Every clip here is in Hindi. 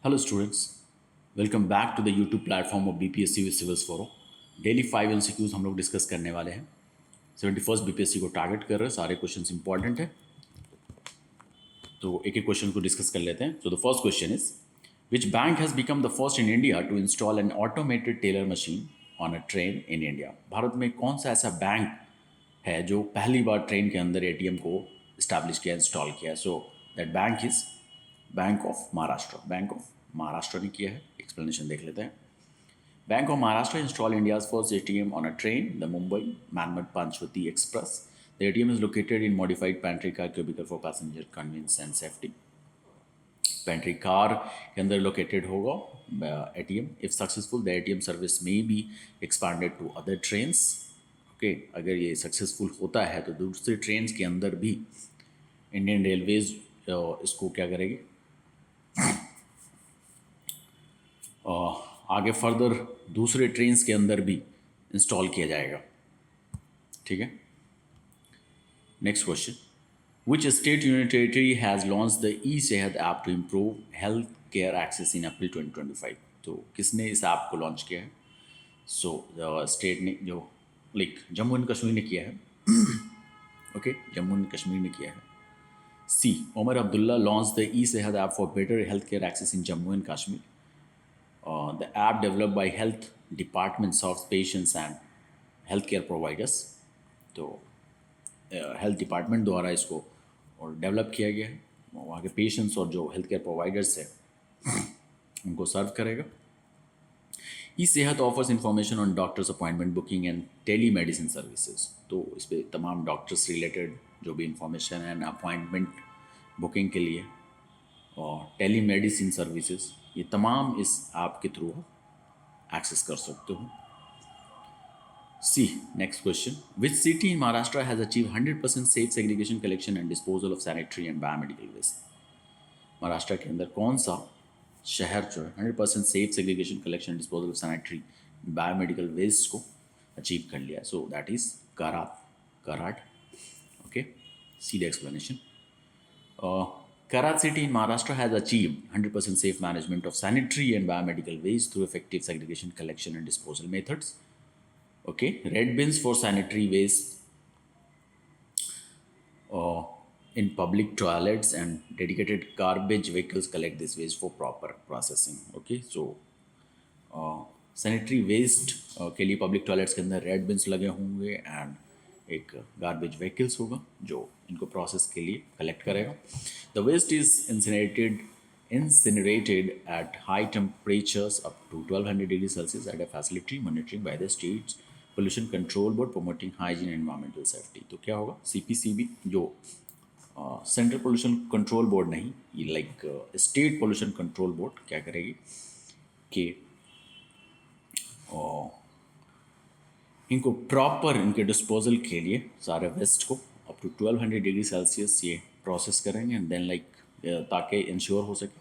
Hello students, welcome back to the YouTube platform of BPSC with Civils Forum. Daily 5 MCQs हम लोग डिस्कस करने वाले हैं। 71st BPSC को टारगेट कर रहे हैं, सारे क्वेश्चंस इंपॉर्टेंट है, तो एक एक क्वेश्चन को डिस्कस कर लेते हैं। So the first question is which bank has become the first in India to install an automated teller machine on a train in India. Bharat में कौन सा ऐसा बैंक है जो पहली बार ट्रेन के अंदर एटीएम को इस्टेब्लिश किया, इंस्टॉल किया? So that bank is bank of Maharashtra. Bank of Maharashtra ने किया है। एक्सप्लेनेशन देख लेते हैं। Bank of Maharashtra installed India's first ATM on a train, the Mumbai Manmat Panchvati Express. The ATM is located in modified pantry car cubicle for passenger convenience and safety. Pantry car के अंदर located होगा ATM. If successful, the ATM service may be expanded to other trains. Okay, अगर ये सक्सेसफुल होता है तो दूसरे ट्रेन्स के अंदर भी इंडियन रेलवेज इसको क्या करेगी, आगे फर्दर दूसरे ट्रेन्स के अंदर भी इंस्टॉल किया जाएगा। ठीक है। Next question, which state union territory has launch the E Sehat app to improve health care access in April 2025? तो किसने इस ऐप को लॉन्च किया है? सो स्टेट ने, जो लाइक जम्मू एंड कश्मीर ने किया है। ओके, जम्मू एंड कश्मीर ने किया है। See, Omar Abdullah launch the E Sehat app for better health care access in Jammu and Kashmir. The app developed by health department serves patients and healthcare providers. तो हेल्थ डिपार्टमेंट द्वारा इसको और डेवलप किया गया है, वहाँ के पेशेंट्स और जो हेल्थ केयर प्रोवाइडर्स है उनको सर्व करेगा। E Sehat offers information on doctors appointment booking and telemedicine services. तो इस पर तमाम डॉक्टर्स रिलेटेड जो भी इंफॉर्मेशन है अपॉइंटमेंट बुकिंग के लिए और टेली मेडिसिन सर्विसेज, ये तमाम इस ऐप के थ्रू एक्सेस कर सकते हो। C, next question, which city in Maharashtra has achieve 100% safe segregation collection and disposal of sanitary and biomedical waste? Maharashtra के अंदर कौन सा शहर जो है 100% safe segregation collection and disposal of sanitary biomedical waste को अचीव कर लिया? So that is Karad. Okay, see the explanation. Karad city in Maharashtra has achieved 100% safe management of sanitary and biomedical waste through effective segregation, collection, and disposal methods. Okay, red bins for sanitary waste in public toilets and dedicated garbage vehicles collect this waste for proper processing. Okay, so sanitary waste के लिए पब्लिक टॉयलेट्स के अंदर रेड बिन्स लगे होंगे एंड एक गार्बेज व्हीकल्स होगा जो इनको प्रोसेस के लिए कलेक्ट करेगा। The waste is incinerated at high temperatures up to 1200 degrees Celsius at a facility monitoring by the state's pollution control board promoting hygiene and environmental safety. तो क्या होगा? CPCB, जो सेंट्रल पोल्यूशन कंट्रोल बोर्ड नहीं, ये like state pollution control board क्या करेगी कि इनको प्रॉपर इनके डिस्पोजल के लिए सारे वेस्ट को अप टू 1200 डिग्री सेल्सियस ये प्रोसेस करेंगे एंड देन लाइक ताकि इंश्योर हो सके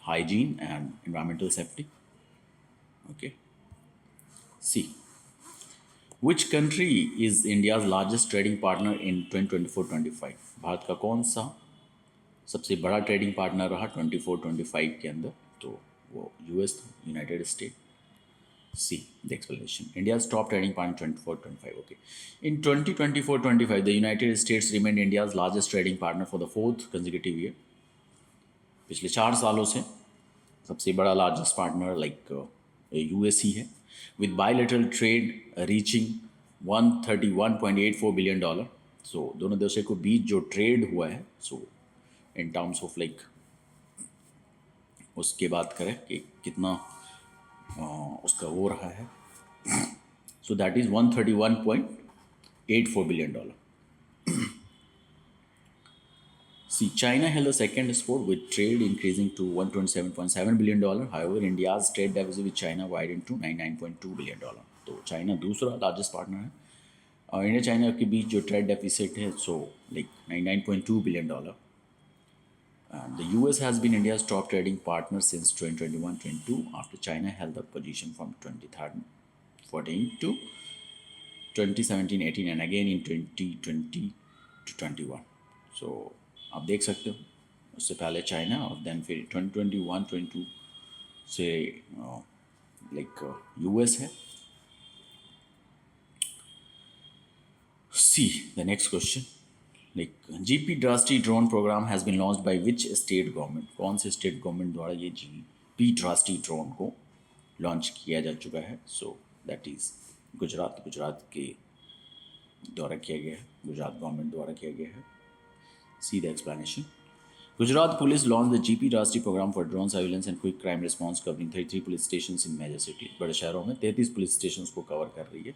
hygiene and environmental safety. Okay, see, which country is India's largest trading partner in 2024-25? Bharat का कौन सा सबसे बड़ा ट्रेडिंग पार्टनर रहा 24-25 के अंदर? तो वो यूएस था, United state. See the explanation. India's top trading partner 24-25. Okay. In 2024-25, the United States remained India's largest trading partner for the fourth consecutive year. पिछले 4 सालों से सबसे बड़ा लार्जेस्ट पार्टनर लाइक यूएस ही है, with bilateral trade reaching $131.84 billion. So दोनों देशों के बीच जो ट्रेड हुआ है, so in terms of like उसके बात करें कि कितना उसका वो रहा है, so that is $131.84 billion. See, China held the second spot with trade increasing to $127.7 billion. However, India's trade deficit with China widened to $99.2 billion. तो चाइना दूसरा लार्जेस्ट पार्टनर है और इंडिया चाइना के बीच जो ट्रेड डेफिसिट है so like $99.2 billion. The US has been India's top trading partner since 2021-22 after China held the position from 2014 to 2017-18 and again in 2020-21. So आप देख सकते हो उससे पहले चाइना और देन फिर 2021-22 से लाइक यूएस है. See the next question, like GP Drashti drone programme has been launched by which state government. कौन से स्टेट गवर्नमेंट द्वारा ये जीपी ड्रास्टी ड्रोन को लॉन्च किया जा चुका है. So that is Gujarat. Gujarat के द्वारा किया गया है, गुजरात गवर्नमेंट द्वारा किया गया है. See the explanation. Gujarat Police launched the GP Rashtriya program for drone surveillance and quick crime response covering 33 police stations in major cities. बड़े शहरों में 33 पुलिस stations को कवर कर रही है.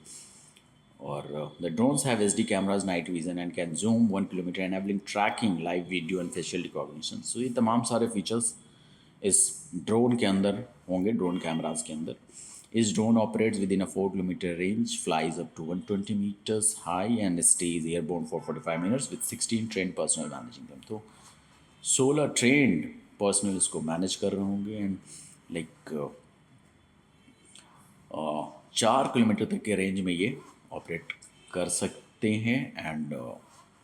और the drones have SD cameras, night vision and can zoom 1 kilometer, enabling tracking, live video and facial recognition. So ये तमाम सारे features इस ड्रोन के अंदर होंगे, ड्रोन कैमराज के अंदर. इस drone operates within a 4 kilometre range, flies up to 120 metres high and stays airborne for 45 minutes with 16 train personnel managing them. तो 16 ट्रेंड पर्सनल इसको मैनेज कर रहे होंगे. एंड लाइक 4 किलोमीटर तक के रेंज में ये ऑपरेट कर सकते हैं. एंड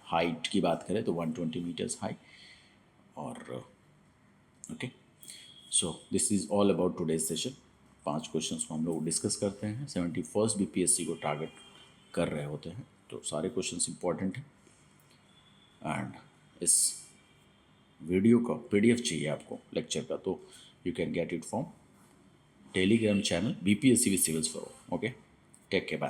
हाइट की बात करें तो 120 मीटर्स हाई. और okay, so this is all about today's session. 5 questions को हम लोग डिस्कस करते हैं. 71st बीपीएससी को टारगेट कर रहे होते हैं, तो सारे क्वेश्चंस इंपॉर्टेंट हैं. एंड इस वीडियो का पीडीएफ चाहिए आपको लेक्चर का, तो you can get it from Telegram channel BPSC with civils for. Okay, take care, bye.